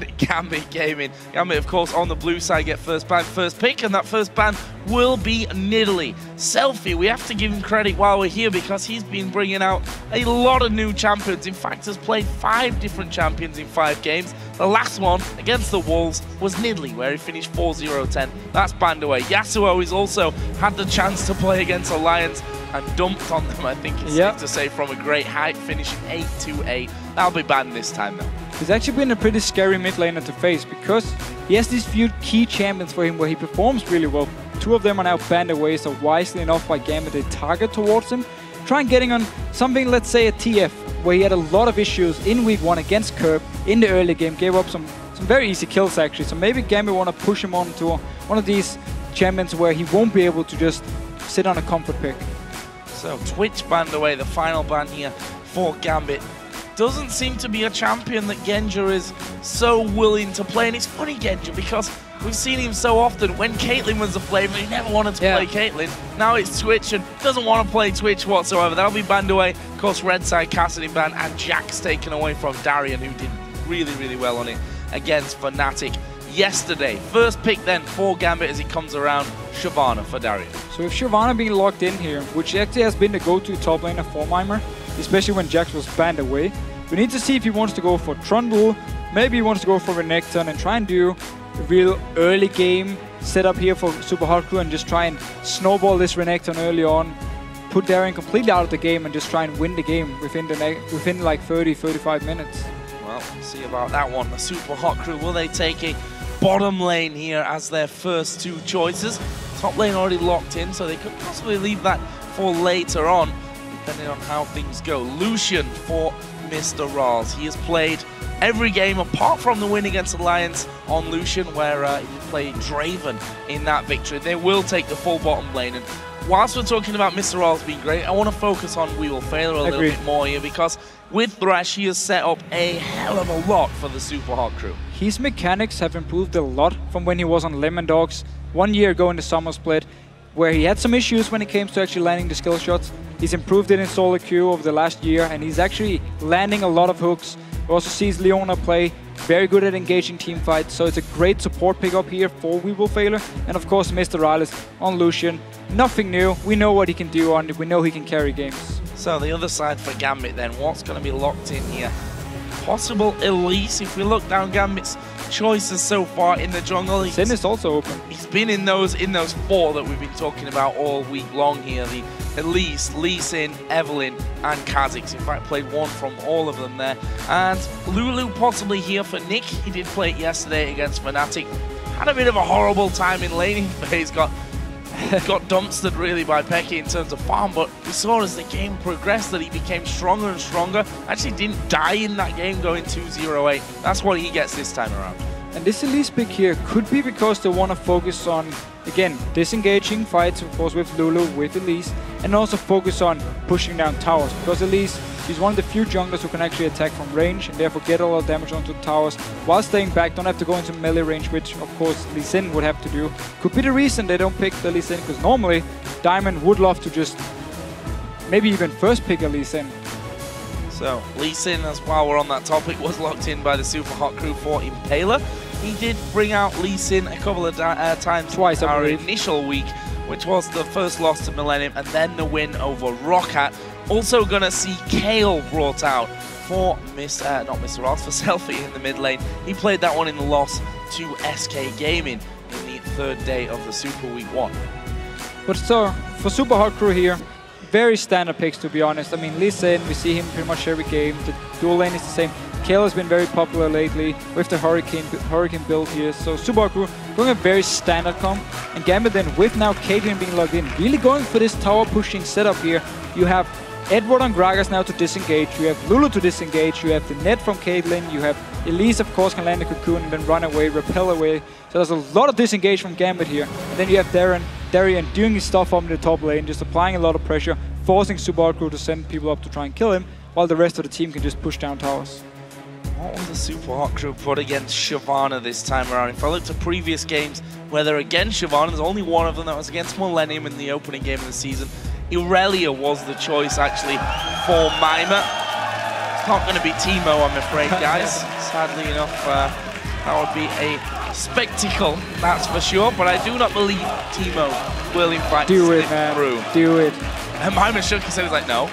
and Gambit Gaming. Gambit, of course, on the blue side get first ban, first pick, and that first ban will be Nidalee. Selfie, we have to give him credit while we're here because he's been bringing out a lot of new champions. In fact, has played 5 different champions in 5 games. The last one against the Wolves was Nidalee, where he finished 4-0-10. That's banned away. Yasuo has also had the chance to play against Alliance and dumped on them, I think it's safe to say, from a great height, finishing 8-8. That'll be banned this time, though. He's actually been a pretty scary mid laner to face because he has these few key champions for him where he performs really well. 2 of them are now banned away, so wisely enough by Gambit they target towards him. Try and getting on something, let's say a TF, where he had a lot of issues in week 1 against Curb in the early game, gave up some very easy kills actually. So maybe Gambit want to push him on to one of these champions where he won't be able to just sit on a comfort pick. So Twitch banned away, the final ban here for Gambit. Doesn't seem to be a champion that Genja is so willing to play. And it's funny, Genja, because we've seen him so often. When Caitlyn was the flavor, he never wanted to play Caitlyn. Now it's Twitch and doesn't want to play Twitch whatsoever. That'll be banned away. Of course, Red Side Cassidy banned, and Jack's taken away from Darien, who did really, really well on it against Fnatic yesterday. First pick then for Gambit as he comes around, Shyvana for Darien. So with Shyvana being locked in here, which actually has been the go-to top laner for Mimer, especially when Jax was banned away, we need to see if he wants to go for Trundle, maybe he wants to go for Renekton and try and do a real early game setup here for Supa Hot Crew and just try and snowball this Renekton early on, put Darien completely out of the game and just try and win the game within like 30-35 minutes. Well, see about that one. The Supa Hot Crew, will they take a bottom lane here as their first 2 choices? Top lane already locked in, so they could possibly leave that for later on, depending on how things go. Lucian for Mr. RalleZ. He has played every game apart from the win against Alliance on Lucian, where he played Draven in that victory. They will take the full bottom lane. And whilst we're talking about Mr. RalleZ being great, I want to focus on wewillfailer a little bit more here, because with Thresh, he has set up a hell of a lot for the Supa Hot Crew. His mechanics have improved a lot from when he was on Lemon Dogs 1 year ago in the summer split, where he had some issues when it came to actually landing the skill shots. He's improved it in solo queue over the last year, and he's actually landing a lot of hooks. He also sees Leona play, very good at engaging team fights, so it's a great support pickup here for wewillfailer. And of course, Mr. RalleZ on Lucian. Nothing new, we know what he can do on it, we know he can carry games. So the other side for Gambit then, what's going to be locked in here? Possible Elise. If we look down Gambit's choices so far in the jungle, Sin is also open. He's been in those 4 that we've been talking about all week long here. The Elise, Lee Sin, Evelyn, and Kha'Zix. In fact, played 1 from all of them there. And Lulu possibly here for Nick. He did play it yesterday against Fnatic. Had a bit of a horrible time in laning phase. Got dumpstered really by Pecky in terms of farm, but we saw as the game progressed that he became stronger and stronger. Actually didn't die in that game going 2-0-8. That's what he gets this time around. And this Elise pick here could be because they want to focus on, again, disengaging fights, of course, with Lulu, with Elise, and also focus on pushing down towers. Because Elise, she's one of the few junglers who can actually attack from range and therefore get a lot of damage onto the towers while staying back, don't have to go into melee range, which of course Lee Sin would have to do. Could be the reason they don't pick the Lee Sin, because normally Diamond would love to just maybe even first pick a Lee Sin. So Lee Sin, as while we're on that topic, was locked in by the Supa Hot Crew for Impaler. He did bring out Lee Sin a couple of times twice in our initial week, which was the first loss to Millennium and then the win over Roccat. Also gonna see Kale brought out for not Mr. RalleZ, for Selfie in the mid lane. He played that one in the loss to SK Gaming in the 3rd day of the Super Week 1. But so, for Supa Hot Crew here, very standard picks to be honest. I mean, Lee Sin, we see him pretty much every game. The dual lane is the same. Kale has been very popular lately with the Hurricane build here. So Supa Hot Crew going a very standard comp. And Gambit then with now Caitlyn being logged in, really going for this tower pushing setup here. You have Eduard and Gragas now to disengage, you have Lulu to disengage, you have the net from Caitlyn, you have Elise of course can land the cocoon and then run away, repel away. So there's a lot of disengage from Gambit here. And then you have Darien doing his stuff on the top lane, just applying a lot of pressure, forcing Supa Hot Crew to send people up to try and kill him, while the rest of the team can just push down towers. What will the Supa Hot Crew put against Shyvana this time around? If I look to previous games where they're against Shyvana, there's only one of them that was against Millennium in the opening game of the season. Irelia was the choice actually for Mimer. It's not going to be Teemo, I'm afraid, guys. Sadly enough, That would be a spectacle, that's for sure. But I do not believe Teemo will in fact slip through. Do it. And Mimer shook his head, he was like, no.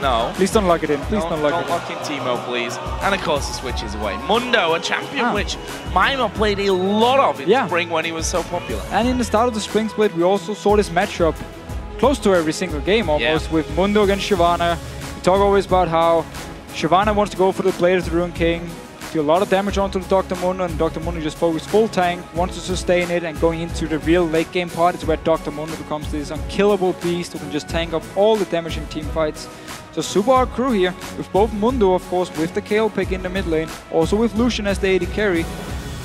No. Please don't lock it in. Please don't lock it in. Don't lock in Teemo, please. And of course, he switches away. Mundo, a champion which Mimer played a lot of in spring when he was so popular. And in the start of the spring split, we also saw this matchup close to every single game almost with Mundo against Shyvana. We talk always about how Shyvana wants to go for the Blade of the Rune King, do a lot of damage onto the Dr. Mundo, and Dr. Mundo just focuses full tank, wants to sustain it, and going into the real late game part is where Dr. Mundo becomes this unkillable beast who can just tank up all the damage in team fights. So Supa Hot Crew here, with both Mundo of course, with the KO pick in the mid lane, also with Lucian as the AD carry,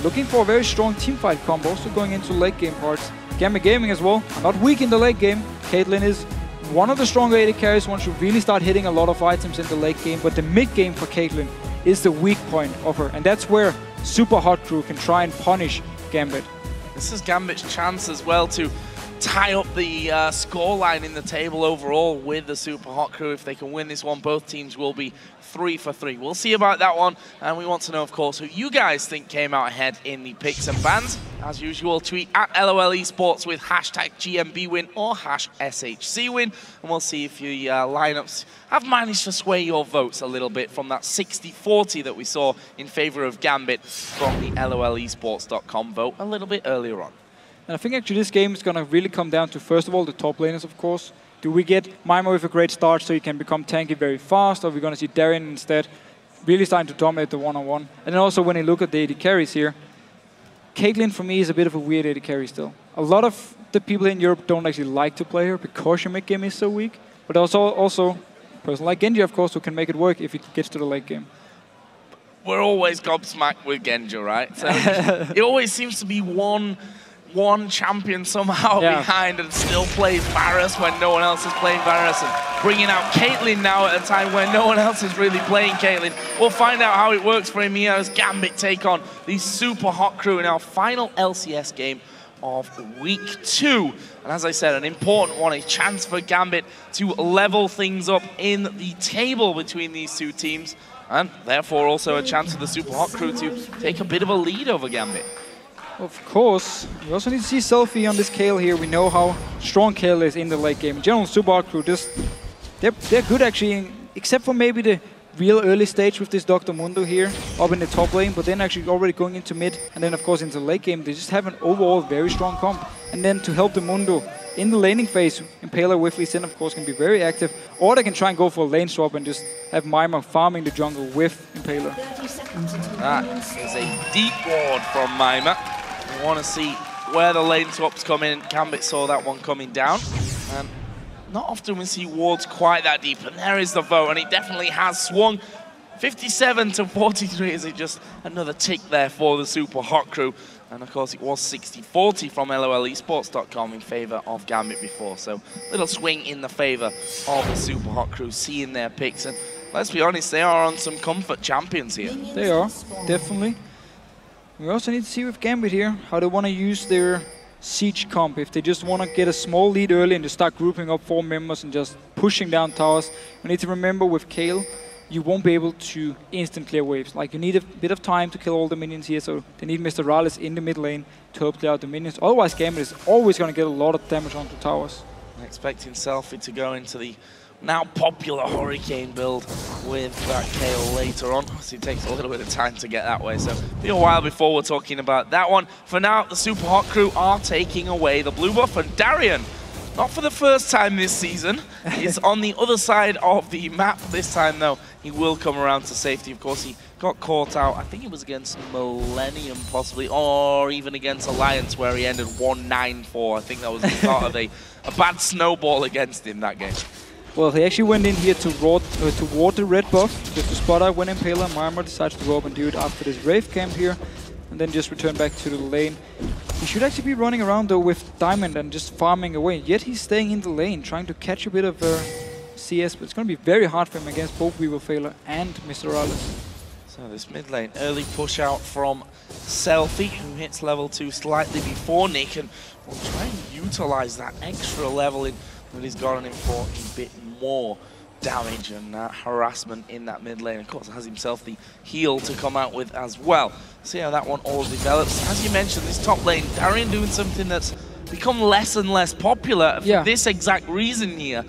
looking for a very strong team fight combo, also going into late game parts. Gambit Gaming as well, not weak in the late game. Caitlyn is one of the stronger AD carries once you really start hitting a lot of items in the late game, but the mid game for Caitlyn is the weak point of her, and that's where Supa Hot Crew can try and punish Gambit. This is Gambit's chance as well to tie up the scoreline in the table overall with the Supa Hot Crew. If they can win this one, both teams will be 3 for 3. We'll see about that one, and we want to know, of course, who you guys think came out ahead in the picks and bans. As usual, tweet at LOL Esports with hashtag GMB win or hash SHC win, and we'll see if the lineups have managed to sway your votes a little bit from that 60-40 that we saw in favor of Gambit from the LOLesports.com vote a little bit earlier on. And I think actually this game is going to really come down to, first of all, the top laners, of course. Do we get Mimer with a great start so he can become tanky very fast, or are we going to see Darien instead really starting to dominate the one-on-one? And then also when you look at the AD carries here, Caitlyn for me is a bit of a weird AD carry still. A lot of the people in Europe don't actually like to play her because her mid game is so weak, but also a person like Genja, of course, who can make it work if it gets to the late game. We're always gobsmacked with Genja, right? So it always seems to be one champion somehow behind and still plays Varus when no one else is playing Varus, and bringing out Caitlyn now at a time when no one else is really playing Caitlyn. We'll find out how it works for him here as Gambit take on the Supa Hot Crew in our final LCS game of week 2. And as I said, an important one, a chance for Gambit to level things up in the table between these two teams, and therefore also a chance for the Supa Hot Crew to take a bit of a lead over Gambit. Of course, we also need to see Selfie on this Kayle here. We know how strong Kayle is in the late game. In general, Supa Hot Crew, they're good actually, except for maybe the real early stage with this Dr. Mundo here up in the top lane, but then actually already going into mid, and then of course into late game, they just have an overall very strong comp. And then to help the Mundo in the laning phase, Impaler with Elise of course can be very active, or they can try and go for a lane swap and just have Mimer farming the jungle with Impaler. That is a deep ward from Mimer. We want to see where the lane swaps come in. Gambit saw that one coming down. And not often we see wards quite that deep, and there is the vote, and it definitely has swung. 57 to 43 is just another tick there for the Supa Hot Crew. And of course it was 60-40 from LOLesports.com in favor of Gambit before. So little swing in the favor of the Supa Hot Crew, seeing their picks. And let's be honest, they are on some comfort champions here. They are, definitely. We also need to see with Gambit here how they want to use their siege comp. If they just want to get a small lead early and just start grouping up 4 members and just pushing down towers. We need to remember with Kayle, you won't be able to instant clear waves. Like, you need a bit of time to kill all the minions here, so they need Mr. RalleZ in the mid lane to help clear out the minions. Otherwise, Gambit is always going to get a lot of damage onto towers. I'm expecting Selfie to go into the now popular Hurricane build with that Kayle later on. So it takes a little bit of time to get that way. So it'll be a while before we're talking about that one. For now, the Supa Hot Crew are taking away the blue buff, and Darien, not for the first time this season, is on the other side of the map this time though. He will come around to safety. Of course, he got caught out. I think it was against Millennium possibly, or even against Alliance where he ended 1-9-4. I think that was the start of a bad snowball against him that game. Well, he actually went in here to ward the red buff, just to spot out when Impaler. Mimer decides to go up and do it after this Wraith camp here, and then just return back to the lane. He should actually be running around though with Diamond and just farming away, yet he's staying in the lane, trying to catch a bit of CS, but it's going to be very hard for him against both wewillfailer and Mr. RalleZ. So this mid lane, early push out from Selfie, who hits level 2 slightly before Nick, and will try and utilize that extra level in that he's gotten him for a bit more. damage and harassment in that mid lane. Of course, has himself the heal to come out with as well. See how that one all develops. As you mentioned, this top lane, Darien doing something that's become less and less popular for this exact reason here,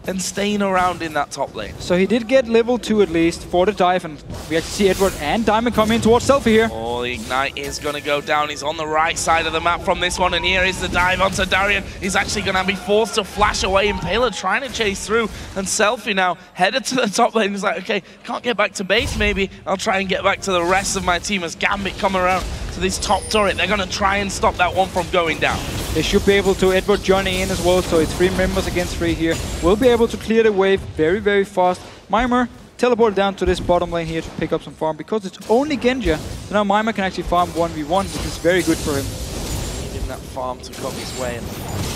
and staying around in that top lane. So he did get level 2 at least for the dive, and we actually see Eduard and Diamond come in towards Selfie here. Oh, the Ignite is going to go down. He's on the right side of the map from this one, and here is the dive onto Darien. He's actually going to be forced to flash away. Impaler trying to chase through, and Selfie now headed to the top lane. He's like, okay, can't get back to base maybe. I'll try and get back to the rest of my team as Gambit come around to this top turret. They're going to try and stop that one from going down. They should be able to. Eduard joining in as well, so it's 3 members against 3 here. We'll be able to clear the wave very, very fast. Mimer teleported down to this bottom lane here to pick up some farm. Because it's only Genja, so now Mimer can actually farm 1v1, which is very good for him. Needing that farm to come his way, and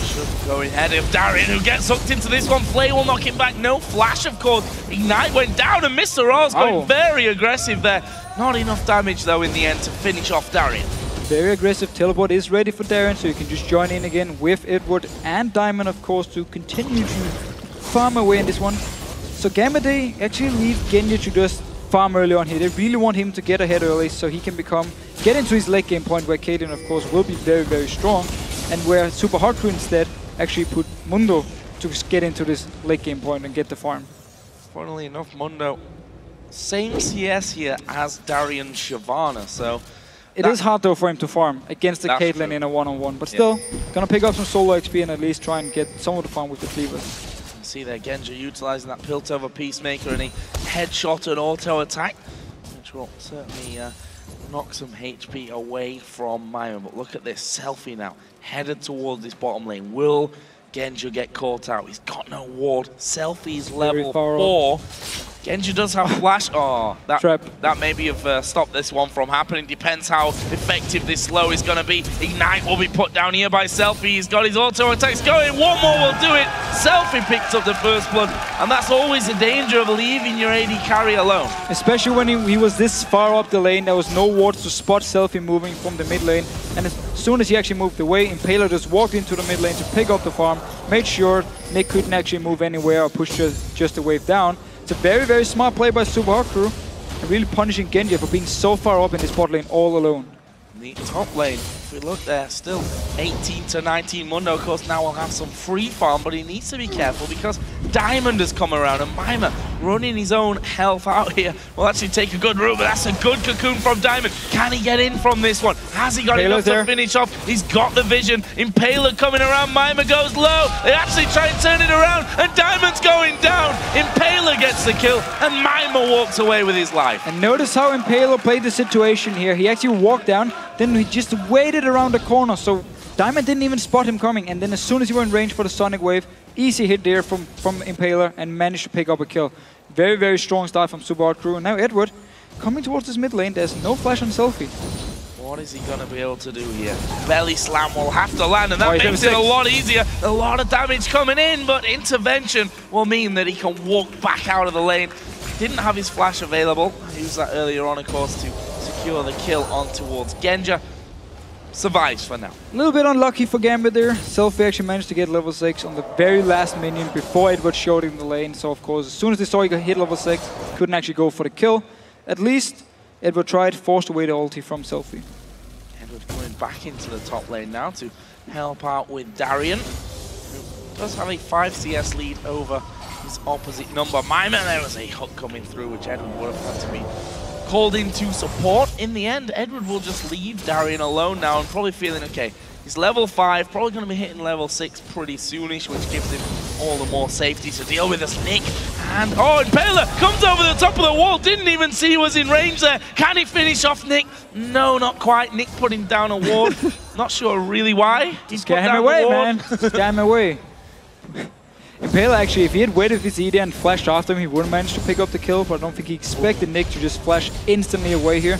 should go ahead of Darien, who gets hooked into this one. Flay will knock him back. No flash, of course. Ignite went down, and Mr. R's going very aggressive there. Not enough damage, though, in the end to finish off Darien. Very aggressive. Teleport is ready for Darien, so you can just join in again with Eduard and Diamond, of course, to continue to farm away in this one. So Gambit, they actually leave Genja to just farm early on here. They really want him to get ahead early so he can get into his late game point, where Caitlyn, of course, will be very, very strong, and where Supa Hot Crew instead actually put Mundo to get into this late game point and get the farm. Funnily enough, Mundo, same CS here as Darien Shyvana, so it is hard though for him to farm against the Caitlyn in a one-on-one, but still gonna pick up some solo XP and at least try and get some of the farm with the cleavers. You see there Genja utilizing that Piltover Peacemaker and a headshot and auto attack, which will certainly knock some HP away from Mimer. But look at this, Selfie now headed towards this bottom lane. Will Genja get caught out? He's got no ward. Selfie's level 4. Genja does have flash. Oh, that maybe have stopped this one from happening. Depends how effective this slow is going to be. Ignite will be put down here by Selfie. He's got his auto attacks going. One more will do it. Selfie picks up the first blood, and that's always the danger of leaving your AD carry alone. Especially when he was this far up the lane, there was no wards to spot Selfie moving from the mid lane. And as soon as he actually moved away, Impaler just walked into the mid lane to pick up the farm, made sure Nick couldn't actually move anywhere or push just the wave down. It's a very, very smart play by Supa Hot Crew, and really punishing Genja for being so far up in this bot lane all alone. The top lane, if we look there, still 18 to 19. Mundo, of course, now will have some free farm, but he needs to be careful because Diamond has come around, and Mimer running his own health out here will actually take a good route, but that's a good cocoon from Diamond. Can he get in from this one? Has he got enough to finish off? He's got the vision. Impaler coming around. Mimer goes low. They actually try and turn it around, and Diamond's going down. Impaler gets the kill, and Mimer walks away with his life. And notice how Impaler played the situation here. He actually walked down, then he just waited around the corner, so Diamond didn't even spot him coming, and then as soon as he were in range for the Sonic Wave, easy hit there from Impaler and managed to pick up a kill. Very, very strong start from Supa Hot Crew. And now Eduard coming towards this mid lane. There's no flash on Selfie. What is he going to be able to do here? Belly slam will have to land, and that makes it a lot easier. A lot of damage coming in, but intervention will mean that he can walk back out of the lane. Didn't have his flash available. I used that earlier on, of course, to secure the kill on towards Genja. Survives for now. A little bit unlucky for Gambit there. Selfie actually managed to get level 6 on the very last minion before Eduard showed him the lane. So of course, as soon as they saw he could hit level 6, couldn't actually go for the kill. At least Eduard tried, forced away the ulti from Selfie. Eduard going back into the top lane now to help out with Darien, who does have a 5 CS lead over his opposite number. Mimer, there was a hook coming through, which Eduard would have had to be called in to support. In the end, Eduard will just leave Darien alone now and probably feeling okay. He's level 5, probably going to be hitting level 6 pretty soonish, which gives him all the more safety to deal with as Nick. And Impaler comes over the top of the wall, didn't even see he was in range there. Can he finish off Nick? No, not quite. Nick putting down a ward. Not sure really why. He's put down the ward. Scare him away, man. Scare him away. Impaler actually, if he had waited his ED and flashed after him, he would have managed to pick up the kill, but I don't think he expected Nick to just flash instantly away here.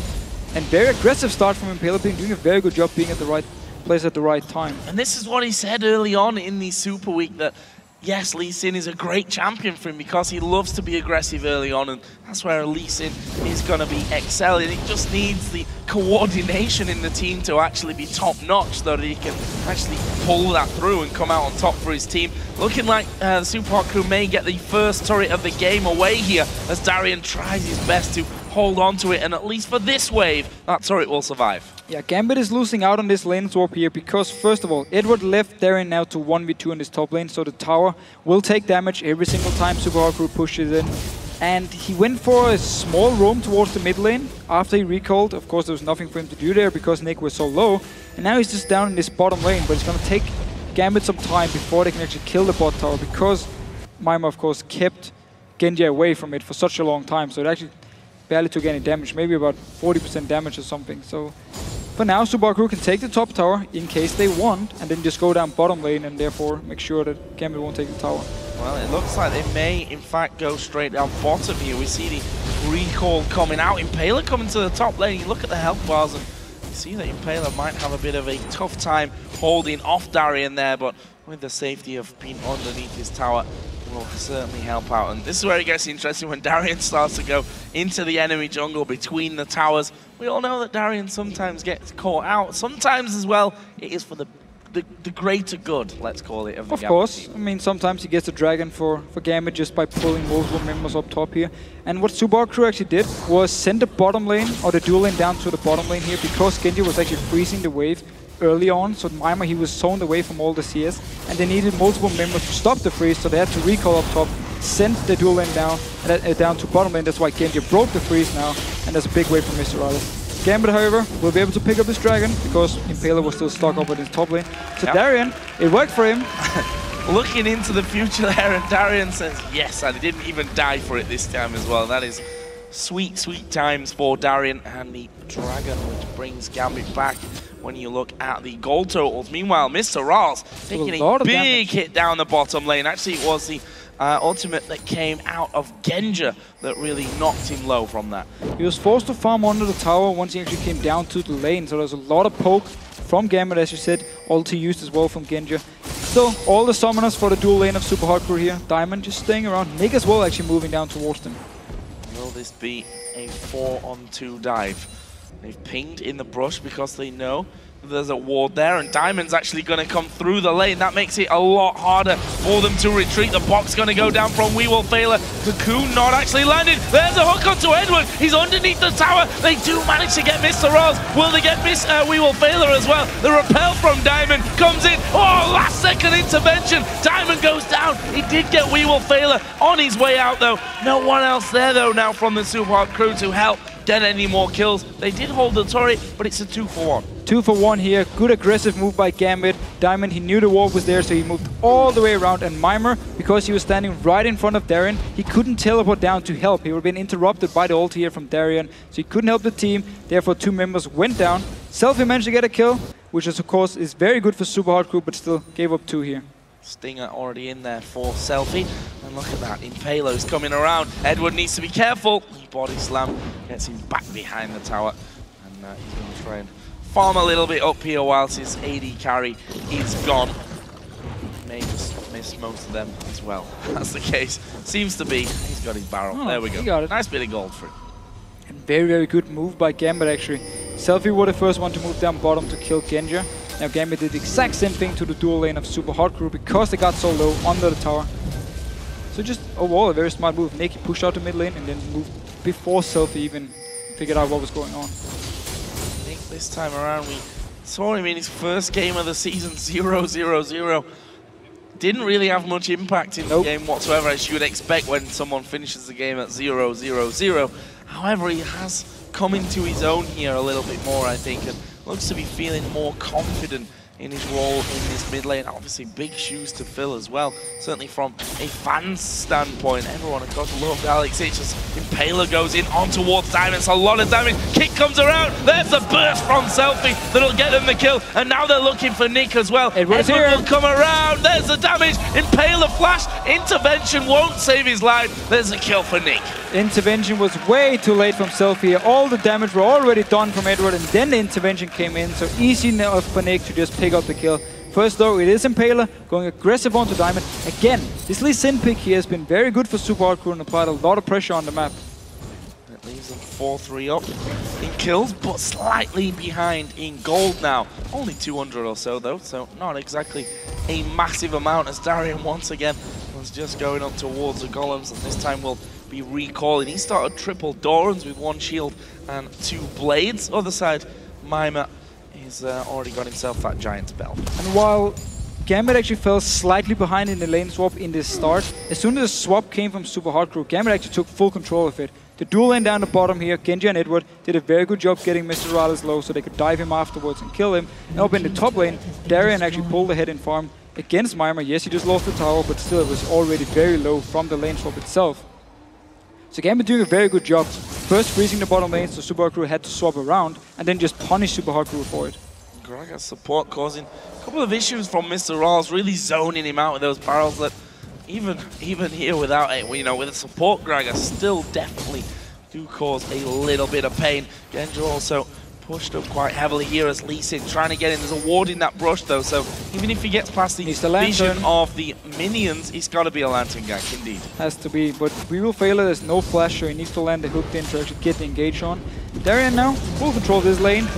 And very aggressive start from Impaler, doing a very good job being at the right place at the right time. And this is what he said early on in the Super Week, that yes, Lee Sin is a great champion for him because he loves to be aggressive early on, and that's where Lee Sin is going to be excelling. He just needs the coordination in the team to actually be top-notch so that he can actually pull that through and come out on top for his team. Looking like the Supa Hot Crew may get the first turret of the game away here as Darien tries his best to hold on to it, and at least for this wave, that turret will survive. Yeah, Gambit is losing out on this lane swap here because, first of all, Eduard left Darien now to 1v2 in this top lane, so the tower will take damage every single time Supa Hot Crew pushes in. And he went for a small roam towards the mid lane after he recalled. Of course, there was nothing for him to do there because Nick was so low. And now he's just down in this bottom lane, but it's going to take Gambit some time before they can actually kill the bot tower because Mimer, of course, kept Genja away from it for such a long time. So it actually barely took any damage, maybe about 40% damage or something. So for now, Supa Hot Crew can take the top tower in case they want, and then just go down bottom lane and therefore make sure that Gambit won't take the tower. Well, it looks like they may, in fact, go straight down bottom here. We see the recall coming out. Impaler coming to the top lane. You look at the health bars and you see that Impaler might have a bit of a tough time holding off Darien there, but with the safety of being underneath his tower, will certainly help out. And this is where it gets interesting when Darien starts to go into the enemy jungle between the towers. We all know that Darien sometimes gets caught out. Sometimes as well, it is for the greater good, let's call it, of the Gambit course. team. I mean, sometimes he gets a dragon for Gambit just by pulling multiple members up top here. And what Supa Hot Crew actually did was send the bottom lane, or the dual lane down to the bottom lane here, because Genja was actually freezing the wave early on. So Mimer, he was zoned away from all the CS, and they needed multiple members to stop the freeze, so they had to recall up top, send the dual lane down, and down to bottom lane. That's why Genja broke the freeze now, and that's a big wave from Mr. RalleZ. Gambit, however, will be able to pick up this dragon because Impaler was still stuck up in his top lane. So yep. Darien, it worked for him. Looking into the future there, and Darien says, yes, and he didn't even die for it this time as well. That is sweet, sweet times for Darien and the dragon, which brings Gambit back when you look at the gold totals. Meanwhile, Mr. RalleZ taking a big hit down the bottom lane. Actually, it was the ultimate that came out of Genja that really knocked him low from that. He was forced to farm under the tower once he actually came down to the lane, so there's a lot of poke from Gambit, as you said, ulti used as well from Genja. So all the summoners for the dual lane of Supa Hot Crew here. Diamond just staying around, Nick as well actually moving down towards them. Will this be a 4-on-2 dive? They've pinged in the brush because they know there's a ward there, and Diamond's actually going to come through the lane. That makes it a lot harder for them to retreat. The box going to go down from wewillfailer. Cocoon not actually landed. There's a hook onto Eduard. He's underneath the tower. They do manage to get Mr. RalleZ. Will they get wewillfailer as well? The repel from Diamond comes in. Oh, last second intervention. Diamond goes down. He did get wewillfailer on his way out though. No one else there though now from the Supa Hot Crew to help get any more kills. They did hold the turret, but it's a 2-for-1. 2-for-1 here. Good aggressive move by Gambit. Diamond, he knew the wall was there, so he moved all the way around. And Mimer, because he was standing right in front of Darien, he couldn't teleport down to help. He would have been interrupted by the ult here from Darien, so he couldn't help the team. Therefore, 2 members went down. Selfie managed to get a kill, which is, of course, is very good for Supa Hot Crew, but still gave up 2 here. Stinger already in there for Selfie. And look at that, Impaler's coming around. Eduard needs to be careful. He body slam, gets him back behind the tower. And he's going to try and farm a little bit up here whilst his AD carry is gone. May just miss most of them as well. That's the case. Seems to be. He's got his barrel. There we go. He got it. Nice bit of gold for him. And very, very good move by Gambit, actually. Selfie was the first one to move down bottom to kill Genja. Now Gambit did the exact same thing to the dual lane of Supa Hot Crew because they got so low under the tower. So just overall a very smart move. Nick pushed out the mid lane and then moved before Selfie even figured out what was going on. Nick this time around, we saw him in his first game of the season, 0-0-0. Didn't really have much impact in the game whatsoever, as you would expect when someone finishes the game at 0-0-0. However, he has come into his own here a little bit more, I think, and looks to be feeling more confident in his role in this mid lane. Obviously, big shoes to fill as well. Certainly from a fan's standpoint, everyone, of course, loved Alex. It's just Impaler goes in on towards Diamond. It's a lot of damage. Kick comes around. There's the burst from Selfie that'll get them the kill. And now they're looking for Nick as well. Eduard will come around. There's the damage. Impaler flash. Intervention won't save his life. There's a kill for Nick. Intervention was way too late from Selfie. All the damage were already done from Eduard, and then the intervention came in. So easy enough for Nick to just pick up the kill. First though, it is Impaler going aggressive onto Diamond. Again, this Lee Sin pick here has been very good for Supa Hot Crew and applied a lot of pressure on the map. It leaves them 4-3 up in kills, but slightly behind in gold now. Only 200 or so though, so not exactly a massive amount, as Darien once again was just going up towards the golems, and this time will be recalling. He started triple Dorans with 1 shield and 2 blades. Other side, Mimer is already got himself that giant bell. And while Gambit actually fell slightly behind in the lane swap in this start, as soon as the swap came from Supa Hot Crew, Gambit actually took full control of it. The dual lane down the bottom here, Genja and Eduard did a very good job getting Mr. RalleZ low so they could dive him afterwards and kill him. And up in the top lane, Darien actually pulled ahead in farm against Mimer. Yes, he just lost the tower, but still it was already very low from the lane swap itself. So Gambit doing a very good job. First freezing the bottom lane, so Supa Hot Crew had to swap around, and then just punish Supa Hot Crew for it. Gragas support causing a couple of issues from Mr. RalleZ, really zoning him out with those barrels that even here without it, you know, with a support Gragas still definitely do cause a little bit of pain. Genja also pushed up quite heavily here as Lucian trying to get in. There's a ward in that brush though, so even if he gets past the vision of the minions, he's got to be a lantern gank indeed. Has to be, but wewillfailer, there's no flash, so he needs to land the hooked in to actually get the engage on. Darien now, full control of this lane.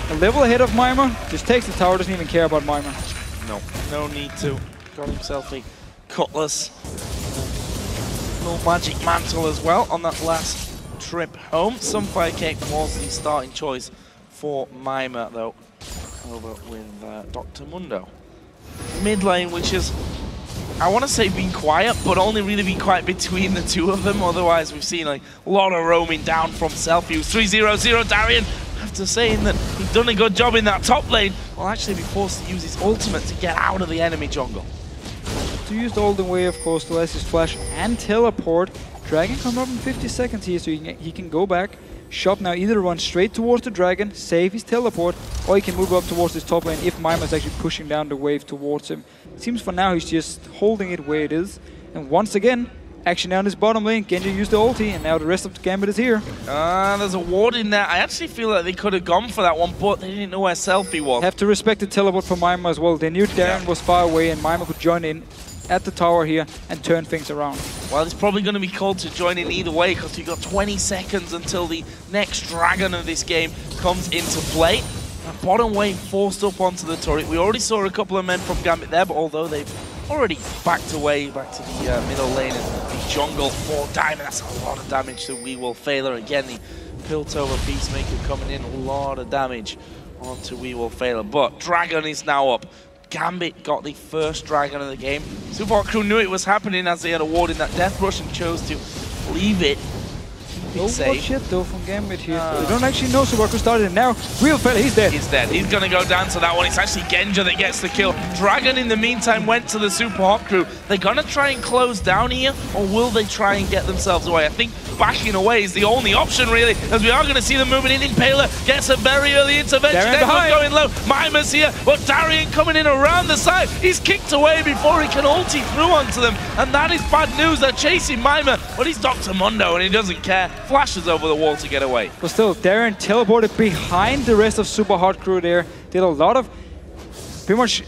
A level ahead of Mimer, just takes the tower, doesn't even care about Mimer. No need to. Got himself a cutlass. No magic mantle as well on that last trip home. Sunfire Cake was the starting choice for Mimer though, over with Dr. Mundo. Mid lane, which is, I want to say been quiet, but only really been quiet between the two of them. Otherwise, we've seen like a lot of roaming down from self-use. 3-0-0 Darien, after saying that he'd done a good job in that top lane, will actually be forced to use his ultimate to get out of the enemy jungle. To use the olden way, of course, to last his flash and teleport. Dragon comes up in 50 seconds here, so he can go back. Shop now either run straight towards the dragon, save his teleport, or he can move up towards his top lane if Mimer's actually pushing down the wave towards him. It seems for now he's just holding it where it is. And once again, action down his bottom lane. Genja used the ulti, and now the rest of the Gambit is here. There's a ward in there. I actually feel like they could have gone for that one, but they didn't know where Selfie was. Have to respect the teleport from Mimer as well. They knew Darien was far away, and Mimer could join in at the tower here and turn things around. Well, it's probably going to be called to join in either way, because you've got 20 seconds until the next dragon of this game comes into play. And bottom wave forced up onto the turret. We already saw a couple of men from Gambit there, but although they've already backed away back to the middle lane and the jungle for Diamond, that's a lot of damage to wewillfailer. Again, the Piltover Peacemaker coming in, a lot of damage onto wewillfailer. But dragon is now up. Gambit got the first dragon of the game. Supa Hot Crew knew it was happening as they had a ward in that death rush and chose to leave it. No shit though from Gambit here. They don't actually know Supa Hot Crew started it now. wewillfailer, he's dead. He's dead. He's going to go down to that one. It's actually Genja that gets the kill. Dragon in the meantime went to the Supa Hot Crew. They're going to try and close down here, or will they try and get themselves away? I think backing away is the only option really, as we are going to see them moving in. Impaler gets a very early intervention. Everyone going low. Mimer's here, but Darien coming in around the side. He's kicked away before he can ulti through onto them, and that is bad news. They're chasing Mimer, but he's Dr. Mundo and he doesn't care. Flashes over the wall to get away. But still, Darien teleported behind the rest of Supa Hot Crew there. Did a lot of pretty much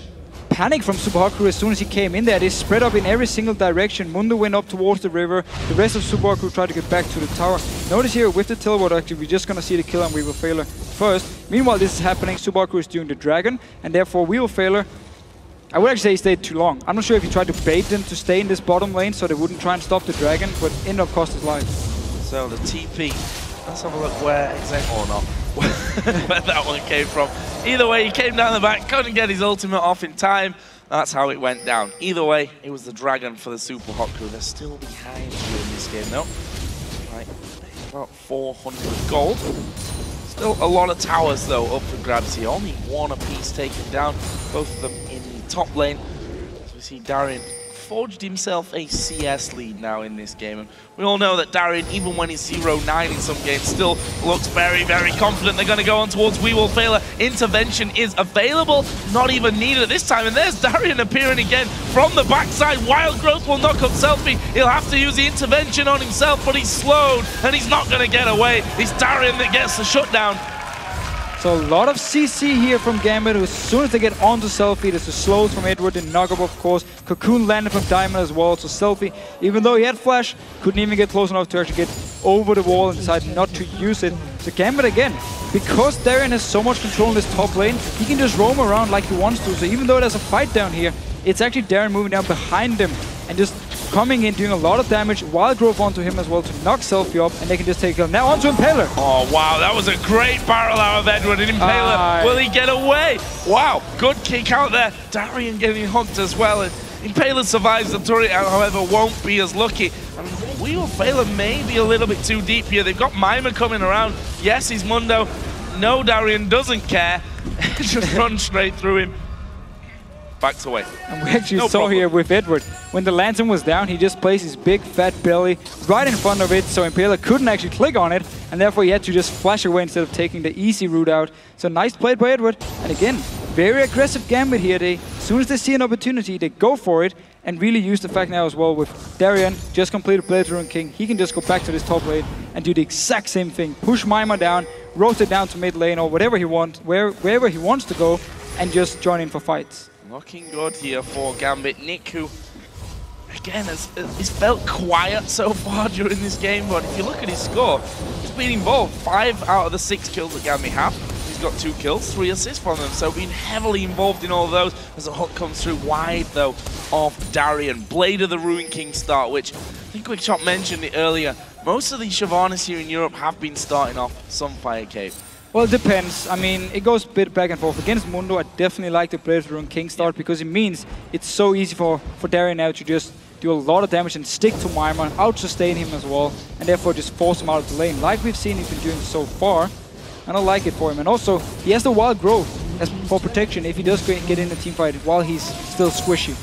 panic from Supa Hot Crew as soon as he came in there. They spread up in every single direction. Mundo went up towards the river. The rest of Supa Hot Crew tried to get back to the tower. Notice here with the teleport, actually, we're just going to see the kill on wewillfailer first. Meanwhile, this is happening. Supa Hot Crew is doing the dragon, and therefore wewillfailer, I would actually say he stayed too long. I'm not sure if he tried to bait them to stay in this bottom lane so they wouldn't try and stop the dragon, but ended up cost his life. So the TP, let's have a look where exactly, or not, where that one came from. Either way, he came down the back, couldn't get his ultimate off in time. That's how it went down. Either way, it was the dragon for the Supa Hot Crew. They're still behind you in this game though. Right, about 400 gold. Still a lot of towers though up for grabs here. Only one apiece taken down, both of them in the top lane. As we see Darien forged himself a CS lead now in this game. And we all know that Darien, even when he's 0-9 in some games, still looks very, very confident. They're going to go on towards wewillfailer. Intervention is available, not even needed at this time. And there's Darien appearing again from the backside. Wild Growth will knock up Selfie. He'll have to use the intervention on himself, but he's slowed and he's not going to get away. It's Darien that gets the shutdown. So a lot of CC here from Gambit, who as soon as they get onto Selfie, there's the slows from Eduard and knock up, of course. Cocoon landed from Diamond as well, so Selfie, even though he had flash, couldn't even get close enough to actually get over the wall and decided not to use it. So Gambit again, because Darien has so much control in this top lane, he can just roam around like he wants to. So even though there's a fight down here, it's actually Darien moving down behind him and just coming in, doing a lot of damage, wild growth onto him as well to knock Selfie up, and they can just take him. Now onto Impaler. Oh wow, that was a great barrel out of Eduard and Impaler. Will he get away? Wow, good kick out there. Darien getting hooked as well. And Impaler survives the turret, however, won't be as lucky. And wewillfailer may be a little bit too deep here. They've got Mimer coming around. Yes, he's Mundo. No, Darien doesn't care. Just run straight through him. Backs away. And we actually saw here with Eduard, when the lantern was down, he just placed his big fat belly right in front of it, so Impaler couldn't actually click on it, and therefore he had to just flash away instead of taking the easy route out. So nice play by Eduard. And again, very aggressive Gambit here. As soon as they see an opportunity, they go for it, and really use the fact now as well with Darien just completed playthrough and King. He can just go back to this top lane and do the exact same thing. Push Mimer down, rotate down to mid lane or whatever he wants, wherever he wants to go, and just join in for fights. Looking good here for Gambit. Nick, who, again, has felt quiet so far during this game, but if you look at his score, he's been involved. 5 out of the 6 kills that Gambit have. He's got 2 kills, 3 assists from them, so being heavily involved in all of those as a hook comes through wide, though, of Darien. Blade of the Ruin King start, which I think Quickshot mentioned it earlier. Most of these Shyvanas here in Europe have been starting off some Fire Cave. Well, it depends. I mean, it goes a bit back and forth. Against Mundo, I definitely like the Blade of the Ruin King start because it means it's so easy for Darien now to just do a lot of damage and stick to Mimer, out-sustain him as well, and therefore just force him out of the lane, like we've seen he's been doing so far. And I like it for him. And also, he has the wild growth as for protection if he does get in a team fight while he's still squishy.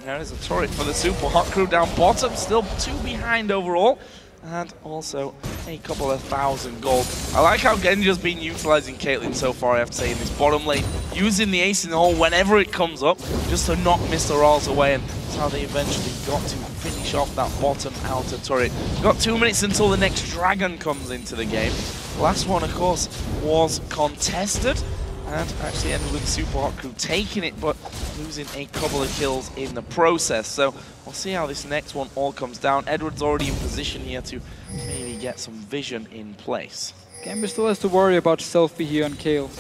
There's a turret for the Supa Hot Crew down bottom, still 2 behind overall. And also a couple of 1,000 gold. I like how Genja's been utilizing Caitlyn so far, I have to say, in this bottom lane, using the ace in the hole whenever it comes up, just to knock Mr. RalleZ away, and that's how they eventually got to finish off that bottom outer turret. We've got 2 minutes until the next dragon comes into the game. The last one, of course, was contested, and actually ended with the Supa Hot Crew taking it, but losing a couple of kills in the process. So we'll see how this next one all comes down. Eduard's already in position here to maybe get some vision in place. Gambit still has to worry about Selfie here on Kale.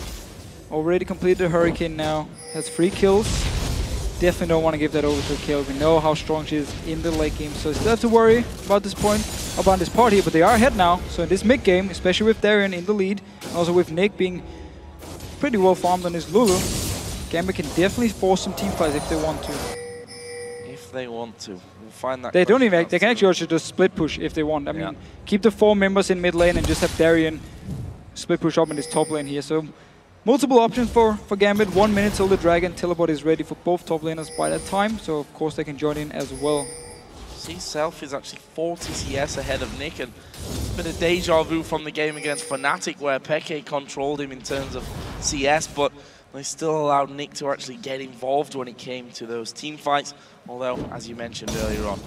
Already completed the Hurricane now, has 3 kills. Definitely don't want to give that over to Kale. We know how strong she is in the late game, so still have to worry about this point, about this part here, but they are ahead now. So in this mid game, especially with Darien in the lead, and also with Nick being pretty well farmed on his Lulu, Gambit can definitely force some team fights if they want to. If they want to. We'll find that. They don't even, they can actually also just split push if they want. I mean, keep the 4 members in mid lane and just have Darien split push up in this top lane here. So multiple options for Gambit. 1 minute till the Dragon teleport is ready for both top laners by that time. So of course they can join in as well. See, Self is actually 40 CS ahead of Nick, and a bit of deja vu from the game against Fnatic where Peke controlled him in terms of CS, but they still allowed Nick to actually get involved when it came to those team fights. Although, as you mentioned earlier on,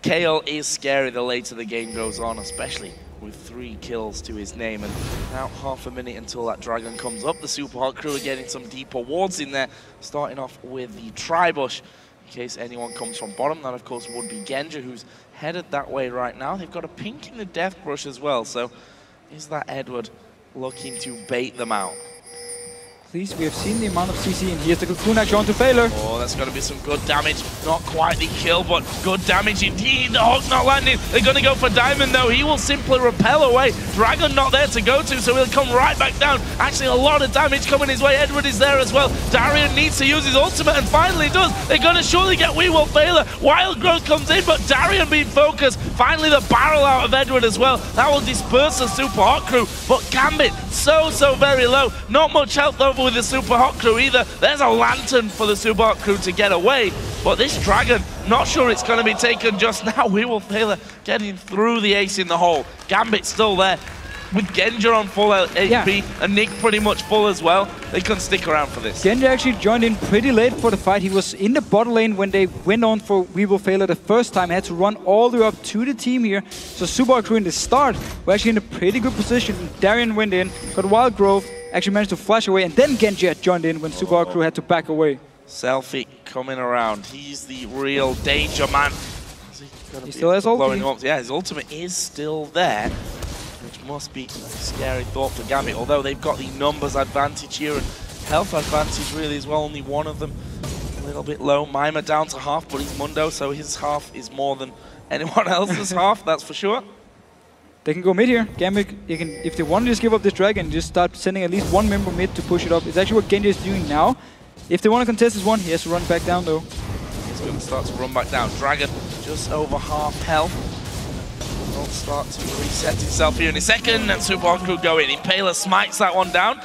Kale is scary the later the game goes on, especially with 3 kills to his name. And now half a minute until that dragon comes up. The Supa Hot Crew are getting some deeper wards in there, starting off with the Tribush. In case anyone comes from bottom, that of course would be Genja, who's headed that way right now. They've got a pink in the Death Brush as well, so is that Eduard looking to bait them out? At least we have seen the amount of CC, and here's the Cocoon actually onto Wewillfailer. Oh, that's going to be some good damage. Not quite the kill, but good damage indeed. The hook not landing. They're going to go for Diamond, though. He will simply repel away. Dragon not there to go to, so he'll come right back down. Actually, a lot of damage coming his way. Eduard is there as well. Darien needs to use his ultimate, and finally does. They're going to surely get wewillfailer. Wild Growth comes in, but Darien being focused. Finally, the barrel out of Eduard as well. That will disperse the Supa Hot Crew, but Gambit so very low. Not much health over with the Supa Hot Crew either. There's a lantern for the Supa Hot Crew to get away, but this dragon, not sure it's going to be taken just now. wewillfailer getting through the ace in the hole. Gambit still there with Genja on full HP and Nick pretty much full as well. They can stick around for this. Genja actually joined in pretty late for the fight. He was in the bot lane when they went on for wewillfailer the first time. He had to run all the way up to the team here. So Supa Hot Crew in the start were actually in a pretty good position. Darien went in, got wild growth, actually managed to flash away, and then Genja joined in when Supa Hot Crew had to back away. Selfie coming around. He's the real danger man. He still has ultimate. Yeah, his ultimate is still there, which must be a scary thought for Gambit, although they've got the numbers advantage here and health advantage really as well. Only one of them a little bit low. Mimer down to half, but he's Mundo, so his half is more than anyone else's half, that's for sure. They can go mid here. Gambit, if they want to just give up this dragon, just start sending at least one member mid to push it up. It's actually what Genja is doing now. If they want to contest this one, he has to run back down though. He's going to start to run back down. Dragon just over half health. Will start to reset himself here in a second, and Supa Hot Crew go in. Impaler smites that one down.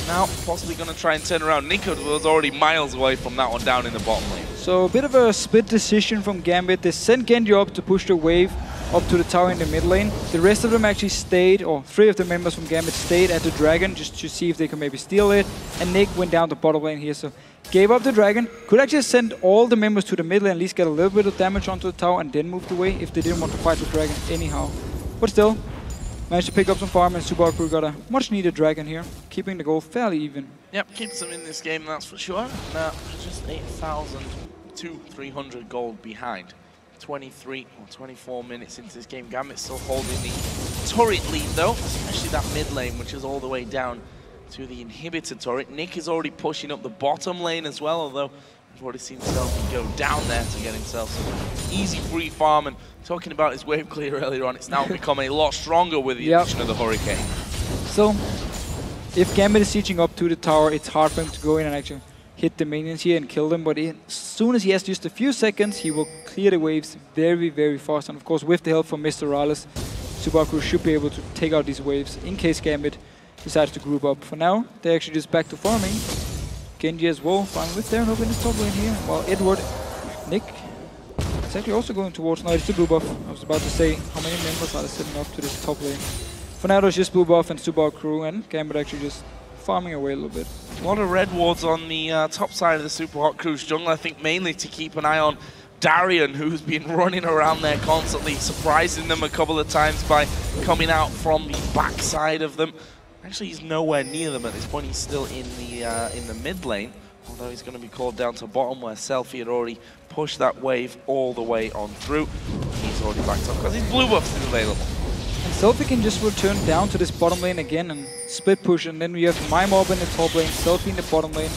Now possibly going to try and turn around. Nico was already miles away from that one down in the bottom lane. So a bit of a split decision from Gambit. They sent Genja up to push the wave up to the tower in the mid lane. The rest of them actually stayed, or 3 of the members from Gambit stayed at the dragon just to see if they could maybe steal it. And Nick went down to bottom lane here, so gave up the dragon. Could actually send all the members to the mid lane, at least get a little bit of damage onto the tower, and then moved away if they didn't want to fight the dragon anyhow. But still, managed to pick up some farm, and Supa Hot Crew got a much needed dragon here, keeping the goal fairly even. Yep, keeps them in this game, that's for sure. Now, just 8,300 gold behind. 23 or 24 minutes into this game. Gambit still holding the turret lead though, especially that mid lane, which is all the way down to the inhibitor turret. Nick is already pushing up the bottom lane as well, although we've already seen Selfie go down there to get himself some easy free farm. And talking about his wave clear earlier on, it's now become a lot stronger with the addition of the Hurricane. So, if Gambit is sieging up to the tower, it's hard for him to go in and actually hit the minions here and kill them, but as soon as he has just a few seconds, he will clear the waves very, very fast. And of course, with the help from Mr. RalleZ, Supa Hot Crew should be able to take out these waves in case Gambit decides to group up. For now, they're actually just back to farming. Genji as well, farming with Darien over in his top lane here, while Eduard, Nick, is actually also going towards, no, it's the blue buff. I was about to say, how many members are they setting up to this top lane? For now, there's just blue buff and Supa Hot Crew, and Gambit actually just farming away a little bit. A lot of red wards on the top side of the Supa Hot Crew's jungle, I think mainly to keep an eye on Darien, who's been running around there constantly, surprising them a couple of times by coming out from the back side of them. Actually, he's nowhere near them at this point. He's still in the mid lane, although he's going to be called down to bottom where Selfie had already pushed that wave all the way on through. He's already backed up because his blue buff is available. Selfie can just return down to this bottom lane again and split push, and then we have Mimer up in the top lane, Selfie in the bottom lane.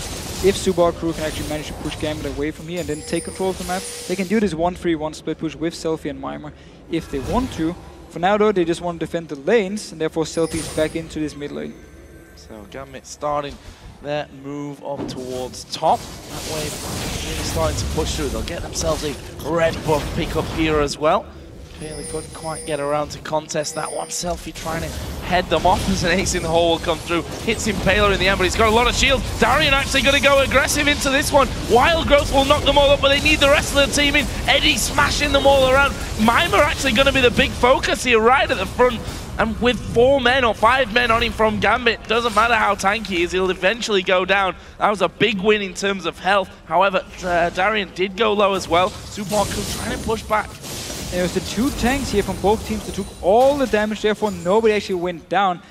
If Supa Hot Crew can actually manage to push Gambit away from here and then take control of the map, they can do this 1-3-1 split push with Selfie and Mimer if they want to. For now though, they just want to defend the lanes, and therefore Selfie is back into this mid lane. So Gambit starting their move up towards top. That wave really starting to push through. They'll get themselves a red buff pick up here as well. They couldn't quite get around to contest that one. Selfie trying to head them off as an ace in the hole will come through. Hits Impaler in the end, but he's got a lot of shield. Darien actually going to go aggressive into this one. Wild Growth will knock them all up, but they need the rest of the team in. Eddie smashing them all around. Mimer actually going to be the big focus here right at the front. And with 4 men or 5 men on him from Gambit, doesn't matter how tanky he is, he'll eventually go down. That was a big win in terms of health. However, Darien did go low as well. Supa Hot Crew trying to push back. It was the 2 tanks here from both teams that took all the damage, therefore nobody actually went down.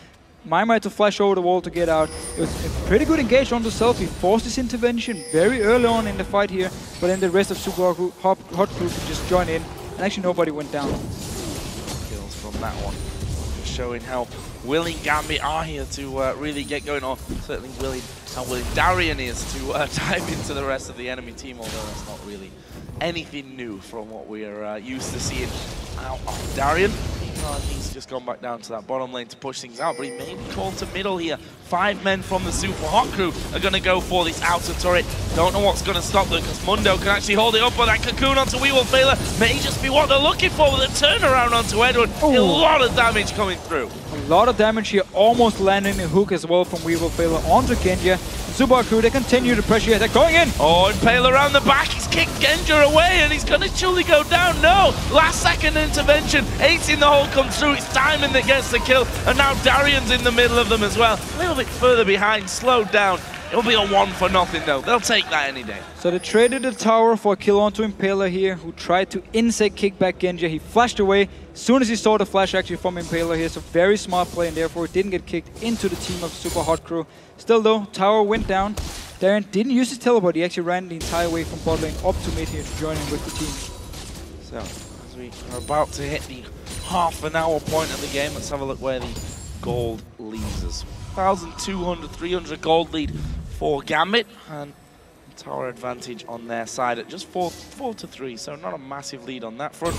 Mimer had to flash over the wall to get out. It was a pretty good engage on the Selfie, forced his intervention very early on in the fight here, but then the rest of Supa Hot Crew could just join in, and actually nobody went down. Kills from that one. Just showing how willing Gambit are here to really get going, or certainly how willing Darien is to dive into the rest of the enemy team, although that's not really anything new from what we are used to seeing out of Darien. He's just gone back down to that bottom lane to push things out, but he may be called to middle here. 5 men from the Supa Hot Crew are going to go for this outer turret. Don't know what's going to stop them because Mundo can actually hold it up, but that cocoon onto wewillfailer may just be what they're looking for with a turnaround onto Eduard. A lot of damage coming through. A lot of damage here, almost landing a hook as well from wewillfailer onto Genja. Supa Hot Crew, they continue to pressure here. They're going in. Oh, Impaler around the back. He's kicked Genja away and he's going to surely go down. No, last second intervention. Ace in the hole comes through. It's Diamond that gets the kill. And now Darien's in the middle of them as well. A little bit further behind, slowed down. It'll be a 1-for-nothing though. They'll take that any day. So they traded the tower for a kill onto Impaler here, who tried to insect kick back Genja. He flashed away as soon as he saw the flash actually from Impaler here. So very smart play, and therefore didn't get kicked into the team of Supa Hot Crew. Still though, tower went down. Darien didn't use his teleport. He actually ran the entire way from bot lane up to mid here to join in with the team. So as we are about to hit the half-an-hour point of the game, let's have a look where the gold leaves us. 1,200, 300 gold lead for Gambit, and tower advantage on their side at just 4-3, so not a massive lead on that front.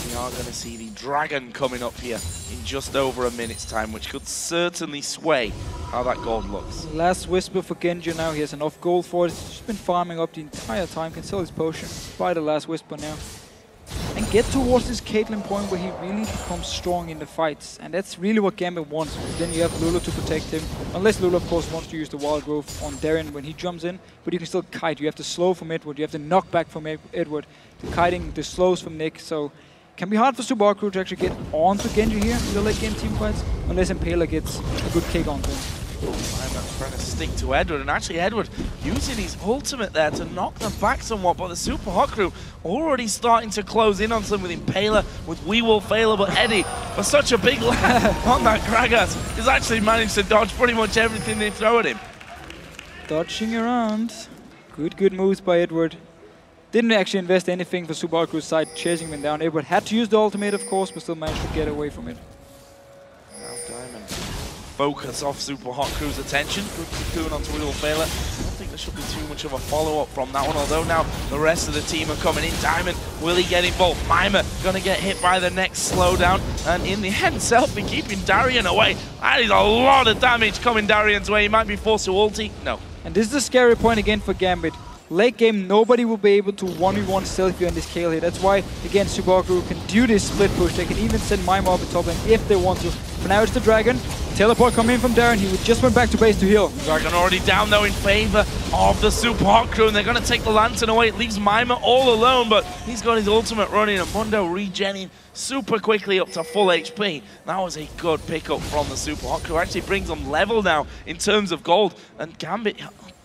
We are going to see the Dragon coming up here in just over a minute's time, which could certainly sway how that gold looks. Last Whisper for Genja now. He has enough gold for it. He's just been farming up the entire time. Can sell his potion. Buy the last Whisper now. And get towards this Caitlyn point where he really becomes strong in the fights. And that's really what Gambit wants. Then you have Lulu to protect him. Unless Lulu, of course, wants to use the Wild Growth on Darien when he jumps in. But you can still kite. You have the slow from Eduard. You have the knockback from Eduard. The kiting, the slows from Nick. So can be hard for Supa Hot Crew to actually get onto Genja here in the late game team fights. Unless Impaler gets a good kick onto him. I'm trying to stick to Eduard, and actually Eduard using his ultimate there to knock them back somewhat, but the Supa Hot Crew already starting to close in on some with Impaler, with wewillfailer, but Eddie, for such a big lad on that Gragas, he's actually managed to dodge pretty much everything they throw at him. Dodging around. Good moves by Eduard. Didn't actually invest anything for Supa Hot Crew's side, chasing him down. Eduard had to use the ultimate, of course, but still managed to get away from it. Now Diamond focus off Supa Hot Crew's attention. Good cocoon onto wewillfailer. I don't think there should be too much of a follow-up from that one, although now the rest of the team are coming in. Diamond, will he get involved? Mimer gonna get hit by the next slowdown, and in the end, Selfie keeping Darien away. That is a lot of damage coming Darien's way. He might be forced to ulti. No. And this is a scary point again for Gambit. Late game, nobody will be able to 1v1 Selfie on this kill here. That's why, again, Supa Hot Crew can do this split push. They can even send Mimer up the top lane if they want to. For now, it's the Dragon. Teleport coming in from Darien. He just went back to base to heal. Dragon already down, though, in favor of the Supa Hot Crew, and they're going to take the lantern away. It leaves Mimer all alone, but he's got his ultimate running, and Mundo regenning super quickly up to full HP. That was a good pickup from the Supa Hot Crew. Actually brings them level now in terms of gold, and Gambit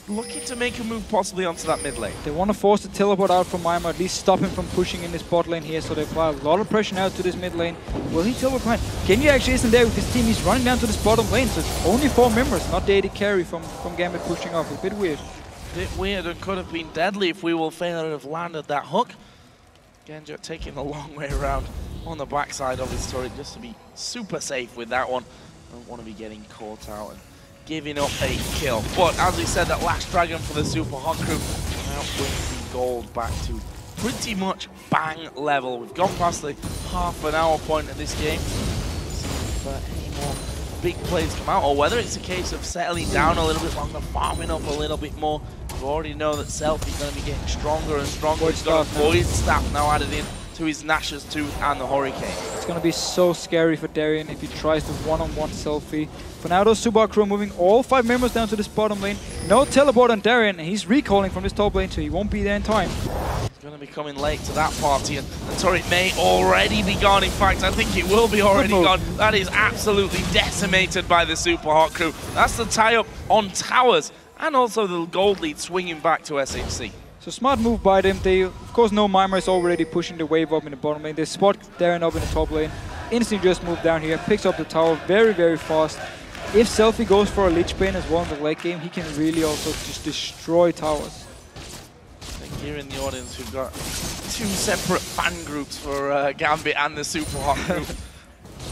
looking to make a move possibly onto that mid lane. They want to force the teleport out from Mimer, at least stop him from pushing in this bot lane here, so they apply a lot of pressure now to this mid lane. Will he teleport behind? Genja actually isn't there with his team. He's running down to this bottom lane, so it's only 4 members, not the AD carry from Gambit pushing off. A bit weird. Bit weird, and could have been deadly if wewillfailer have landed that hook. Genja taking the long way around on the backside of his turret just to be super safe with that one. Don't want to be getting caught out and giving up a kill. But as we said, that last Dragon for the Supa Hot Crew now brings the gold back to pretty much bang level. We've gone past the half-an-hour point of this game. See if any more big plays come out, or whether it's a case of settling down a little bit longer, farming up a little bit more. We already know that Selfie's going to be getting stronger and stronger. He's got a Void Staff now added in to his Nashor's Tooth and the Hurricane. It's going to be so scary for Darien if he tries to one-on-one Selfie. For now, those Supa Hot Crew moving all 5 members down to this bottom lane. No teleport on Darien, and he's recalling from this top lane, so he won't be there in time. He's going to be coming late to that party, and the turret may already be gone. In fact, I think it will be already gone. That is absolutely decimated by the Supa Hot Crew. That's the tie-up on towers, and also the gold lead swinging back to SHC. So smart move by them. They, of course, know Mimer is already pushing the wave up in the bottom lane. They spot Darien up in the top lane. Instantly just move down here, picks up the tower very, very fast. If Selfie goes for a Lich Bane as well in the late game, he can really also just destroy towers. I think here in the audience we've got 2 separate fan groups for Gambit and the Supa Hot Crew.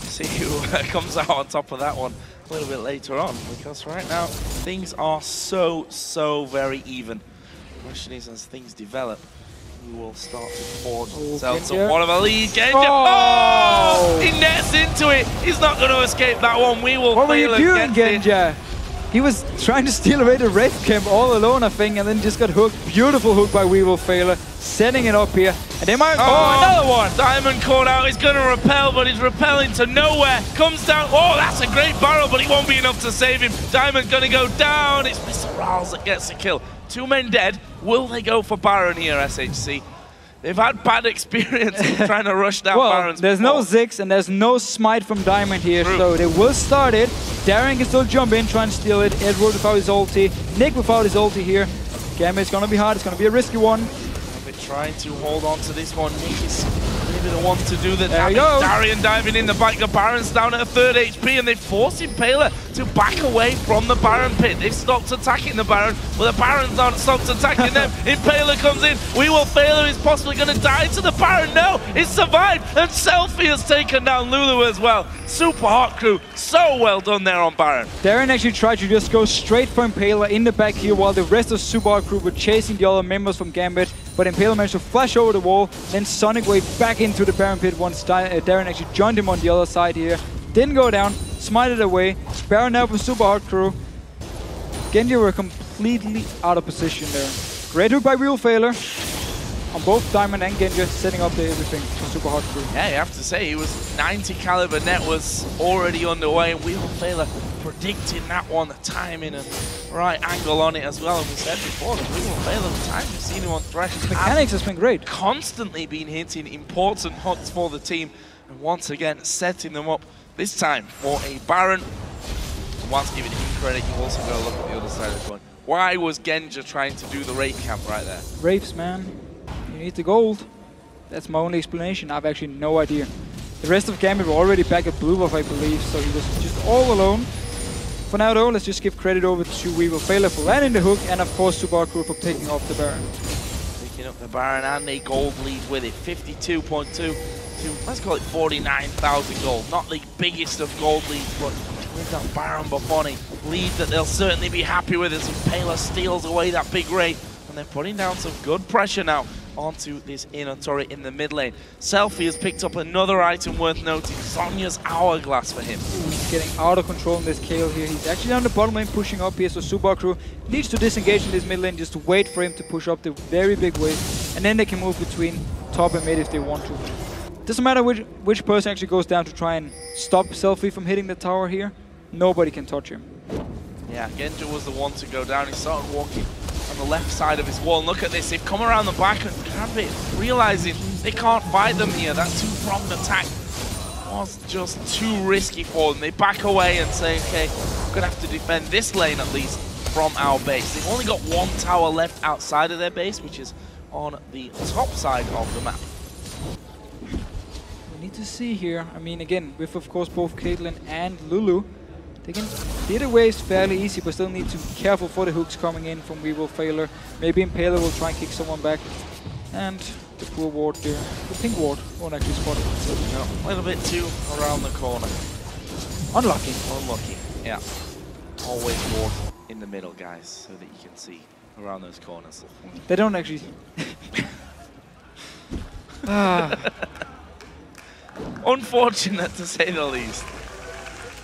See who comes out on top of that one a little bit later on, because right now things are so very even. The question is, as things develop, we will start to forge themselves somewhat of a lead. Genja! Oh! He nets into it! He's not going to escape that one. What were you doing, Genja? He was trying to steal away the Wraith Camp all alone, I think, and then just got hooked. Beautiful hook by wewillfailer, setting it up here. And they might... Oh, another one! Diamond caught out. He's going to repel, but he's repelling to nowhere. Comes down. Oh, that's a great barrel, but it won't be enough to save him. Diamond going to go down. It's Mr. RalleZ that gets the kill. 2 men dead. Will they go for Baron here, SHC? They've had bad experience trying to rush down Barons. There's no Ziggs and there's no Smite from Diamond here, so they will start it. Darien can still jump in, try and steal it. Eduard without his ulti. Nick without his ulti here. Gambit's gonna be hard, it's gonna be a risky one. They're trying to hold on to this one. Nick is maybe the one to do the damage. Darien diving in the back. The Baron's down at a 3rd HP and they force Impaler to back away from the Baron pit. They've stopped attacking the Baron, but the Barons aren't stopped attacking them. Impaler comes in. wewillfailer is possibly going to die to the Baron. No, it survived. And Selfie has taken down Lulu as well. Supa Hot Crew, so well done there on Baron. Darien actually tried to just go straight for Impaler in the back here while the rest of Supa Hot Crew were chasing the other members from Gambit. But Impaler managed to flash over the wall, then Sonic Wave back into the Baron pit once Darien actually joined him on the other side here. Didn't go down, smited away. Baron now for Supa Hot Crew. Genja were completely out of position there. Great hook by wewillfailer on both Diamond and Genja, setting up everything for Supa Hot Crew. Yeah, you have to say, he was 90 caliber net was already underway, and wewillfailer predicting that one, the timing and right angle on it as well. And we said before, the wewillfailer, the time we've seen him on Thresh, mechanics has been great. Constantly been hitting important hooks for the team, and once again setting them up, this time for a Baron. And whilst giving him credit, you also got to look at the other side of the coin. Why was Genja trying to do the Wraith camp right there? Wraiths, man. You need the gold. That's my only explanation. I've actually no idea. The rest of Gambit were already back at blue buff, I believe, so he was just all alone. For now though, let's just give credit over to wewillfailer for landing the hook, and of course Supa Hot Crew for picking off the Baron. Picking up the Baron and a gold lead with it, 52.2 to, let's call it 49,000 gold. Not the biggest of gold leads, but with that Baron buff on it, lead that they'll certainly be happy with as Impaler steals away that big Wraith. And they're putting down some good pressure now onto this inner turret in the mid lane. Selfie has picked up another item worth noting, Sonya's Hourglass for him. He's getting out of control in this KO here. He's actually on the bottom lane pushing up here, so Supa Hot Crew needs to disengage in this mid lane, just to wait for him to push up the very big wave, and then they can move between top and mid if they want to. Doesn't matter which person actually goes down to try and stop Selfie from hitting the tower here, nobody can touch him. Yeah, Genja was the one to go down. He started walking on the left side of his wall. And look at this, they've come around the back and Gambit realizing they can't fight them here. That two-pronged attack was just too risky for them. They back away and say, okay, we're gonna have to defend this lane at least from our base. They've only got one tower left outside of their base, which is on the top side of the map. We need to see here, I mean, again, with of course both Caitlyn and Lulu, they can clear the waves fairly easy, but still need to be careful for the hooks coming in from wewillfailer. Maybe Impaler will try and kick someone back. And the poor ward there, the pink ward won't actually spot it. No, a little bit too around the corner. Unlucky. Unlucky, yeah. Always ward in the middle, guys, so that you can see around those corners. They don't actually... Unfortunate to say the least.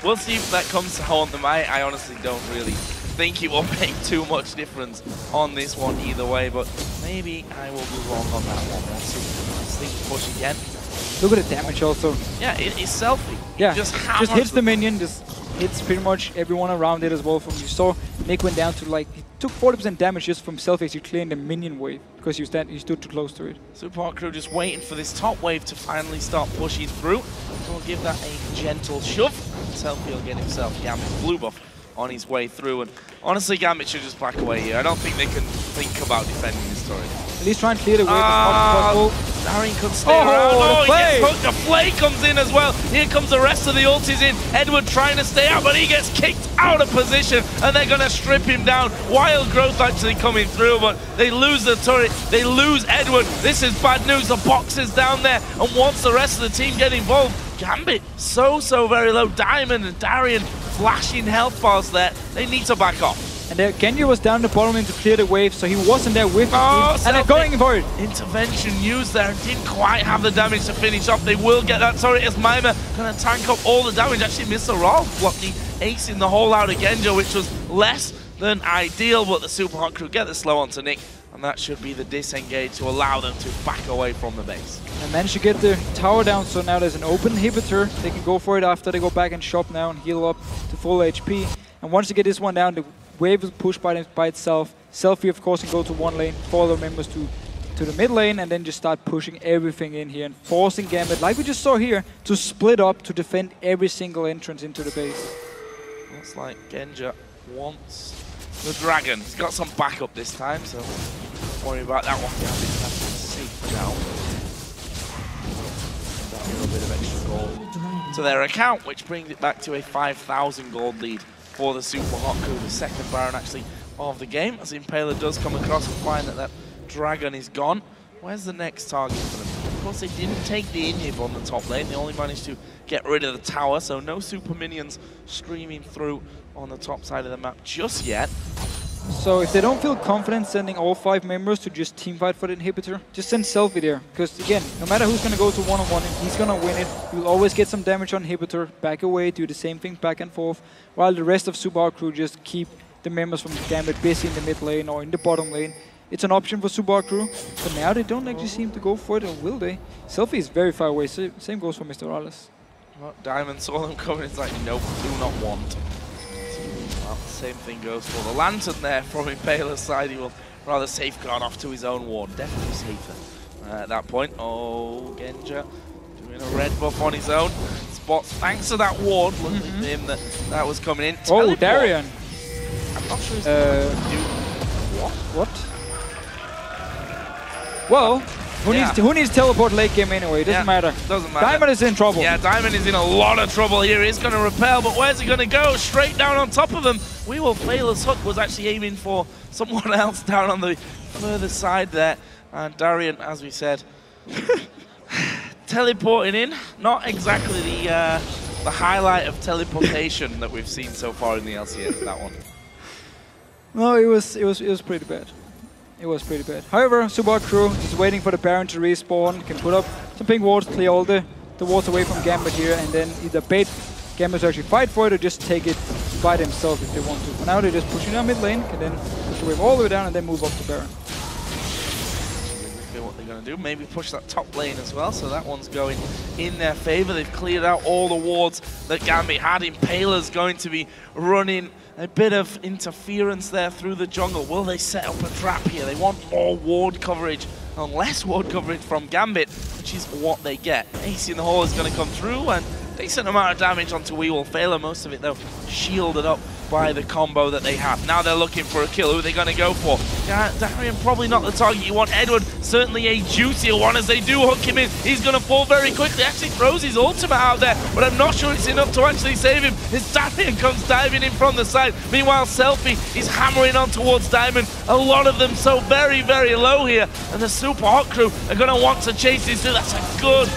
We'll see if that comes to haunt them. I honestly don't really think it will make too much difference on this one either way, but maybe I will be wrong on that one. We'll see. Let's think push again. Look at the damage also. Yeah, it's Selfie. Yeah, just hits the minion, just hits pretty much everyone around it as well. From you saw, Nick went down to like, he took 40% damage just from Selfie actually clearing the minion wave because he stood too close to it. Supa Hot Crew just waiting for this top wave to finally start pushing through. We'll give that a gentle shove. Selfie will get himself Gambit's blue buff on his way through, and honestly Gambit should just back away here. I don't think they can think about defending this turret. At least try and clear the wave as much as possible. Darien could stay around. Oh, he gets hooked. The Flay comes in as well. Here comes the rest of the ultis in. Eduard trying to stay out, but he gets kicked out of position, and they're going to strip him down. Wild Growth actually coming through, but they lose the turret. They lose Eduard. This is bad news. The box is down there, and once the rest of the team get involved, Gambit so very low. Diamond and Darien flashing health bars there. They need to back off. And Genja was down the bottom lane to clear the wave, so he wasn't there with his team, and they're going for it. Intervention used there, didn't quite have the damage to finish off. They will get that turret as Mimer gonna tank up all the damage. Actually missed the roll, blocked the ace in the hole out of Genja, which was less than ideal, but the Supa Hot Crew get the slow onto Nick, and that should be the disengage to allow them to back away from the base. And managed to get the tower down, so now there's an open inhibitor. They can go for it after they go back and shop now and heal up to full HP. And once they get this one down, the wave is pushed by itself. Selfie, of course, can go to one lane, follow members to to the mid lane and then just start pushing everything in here and forcing Gambit, like we just saw here, to split up to defend every single entrance into the base. Looks like Genja wants the dragon. He's got some backup this time, so don't worry about that one. Gambit has been safe now. A little bit of extra gold to their account, which brings it back to a 5,000 gold lead for the Supa Hot Crew, the second Baron actually of the game, as Impaler does come across and find that that dragon is gone. Where's the next target for them? Of course, they didn't take the inhib on the top lane. They only managed to get rid of the tower, so no super minions streaming through on the top side of the map just yet. So if they don't feel confident sending all 5 members to just teamfight for the inhibitor, just send Selfie there. Because again, no matter who's going to go to one-on-one, he's going to win it. You'll always get some damage on inhibitor, back away, do the same thing back and forth, while the rest of Supa Hot Crew just keep the members from Gambit busy in the mid lane or in the bottom lane. It's an option for Supa Hot Crew, but now they don't actually seem to go for it, or will they? Selfie is very far away, same goes for Mr. RalleZ. Well, Diamond saw them coming, it's like, nope, do not want. Well, same thing goes for the Lantern there from Impaler's side. He will rather safeguard off to his own ward. Definitely safer at that point. Oh, Genja doing a red buff on his own. Spots, thanks to that ward, luckily for him that was coming in. Oh, Darien. I'm not sure he's going to do what? Well, who needs teleport late game anyway? It doesn't matter. Doesn't matter. Diamond is in trouble. Yeah, Diamond is in a lot of trouble here. He's going to repel, but where's he going to go? Straight down on top of him. wewillfailer's hook was actually aiming for someone else down on the further side there. And Darien, as we said, teleporting in. Not exactly the highlight of teleportation that we've seen so far in the LCS, that one. No, it was pretty bad. It was pretty bad. However, Supa Hot Crew is waiting for the Baron to respawn, can put up some pink wards, clear all the wards away from Gambit here, and then either bait Gambit to actually fight for it or just take it by themselves if they want to. For now, they're just pushing down mid lane, can then push the wave all the way down and then move up to Baron. What they're going to do, maybe push that top lane as well, so that one's going in their favor. They've cleared out all the wards that Gambit had. Impaler's going to be running a bit of interference there through the jungle. Will they set up a trap here? They want more ward coverage and less ward coverage from Gambit, which is what they get. Ace in the hole is going to come through, and decent amount of damage onto wewillfailer, most of it though shielded up by the combo that they have. Now they're looking for a kill. Who are they going to go for? Darien probably not the target you want. Eduard certainly a juicier one, as they do hook him in. He's going to fall very quickly. Actually throws his ultimate out there, but I'm not sure it's enough to actually save him. As Darien comes diving in from the side. Meanwhile, Selfie is hammering on towards Diamond. A lot of them so very, very low here, and the Supa Hot Crew are going to want to chase this through. That's a good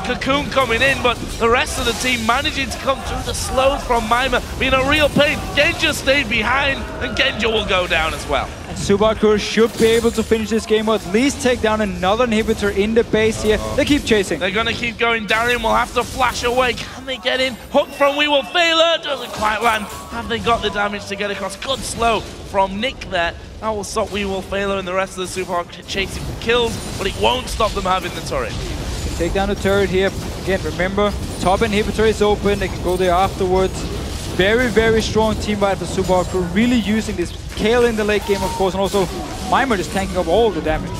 cocoon coming in, but the rest of the team managing to come through. The slows from Mimer being a real pain. Genja stayed behind, and Genja will go down as well. And Supa Hot Crew should be able to finish this game, or at least take down another inhibitor in the base here. They keep chasing. They're going to keep going. Darien will have to flash away. Can they get in? Hook from wewillfailer. Doesn't quite land. Have they got the damage to get across? Good slow from Nick there. That will stop wewillfailer and the rest of the Supa Hot Crew chasing for kills, but it won't stop them having the turret. Can take down the turret here. Again, remember, top inhibitor is open. They can go there afterwards. Very, very strong team fight for Supa Hot Crew. Really using this Kayle in the late game, of course, and also Mimer just tanking up all the damage.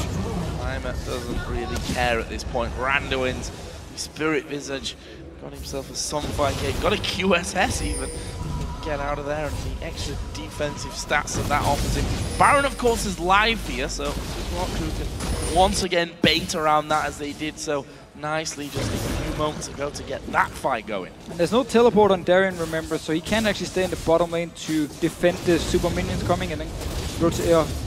Mimer doesn't really care at this point. Randuin's Spirit Visage got himself a Sunfire Gate, got a QSS even. Get out of there, and the extra defensive stats that offers him. Baron, of course, is live here, so Supa Hot Crew can once again bait around that, as they did so nicely just a few moments ago to get that fight going. And there's no teleport on Darien, remember, so he can't actually stay in the bottom lane to defend the super minions coming and then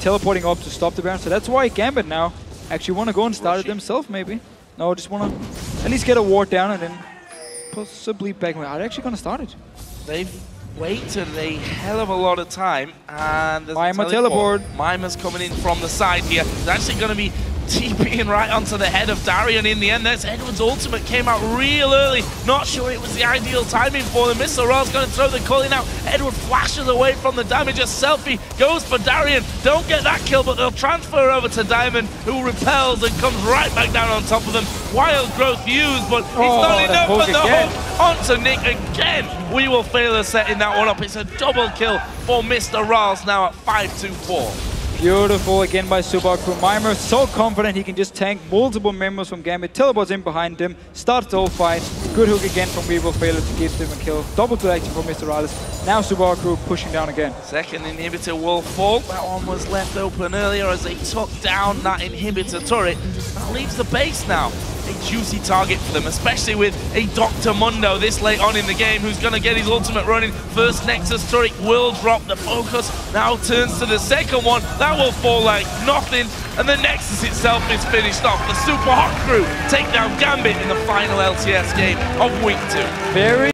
teleporting up to stop the Baron. So that's why Gambit now actually want to go and start it themselves, maybe. No, just want to at least get a ward down and then possibly back. Are they actually going to start it? They've waited a hell of a lot of time, and there's Mimer teleport. Mimer's coming in from the side here. It's actually going to be TPing right onto the head of Darien in the end. There's Eduard's ultimate, came out real early. Not sure it was the ideal timing for them. Mr. Ra's going to throw the culling out. Eduard flashes away from the damage. A Selfie goes for Darien. Don't get that kill, but they'll transfer over to Diamond, who repels and comes right back down on top of them. Wild growth used, but he's not enough. But the hook onto Nick again. wewillfailer setting that one up. It's a double kill for Mr. Ra's now at 5-2-4. Beautiful again by Supa Hot Crew. Mimer so confident he can just tank multiple members from Gambit. Teleports in behind him, starts the whole fight. Good hook again from wewillfailer to give them a kill. Double kill action from Mr. RalleZ. Now Supa Hot Crew pushing down again. Second inhibitor will fall. That one was left open earlier as they took down that inhibitor turret. That leaves the base now. A juicy target for them, especially with a Dr. Mundo this late on in the game who's going to get his ultimate running. First Nexus turret will drop. The focus now turns to the second one. That will fall like nothing. And the Nexus itself is finished off. The Supa Hot Crew take down Gambit in the final LCS game of week 2. Very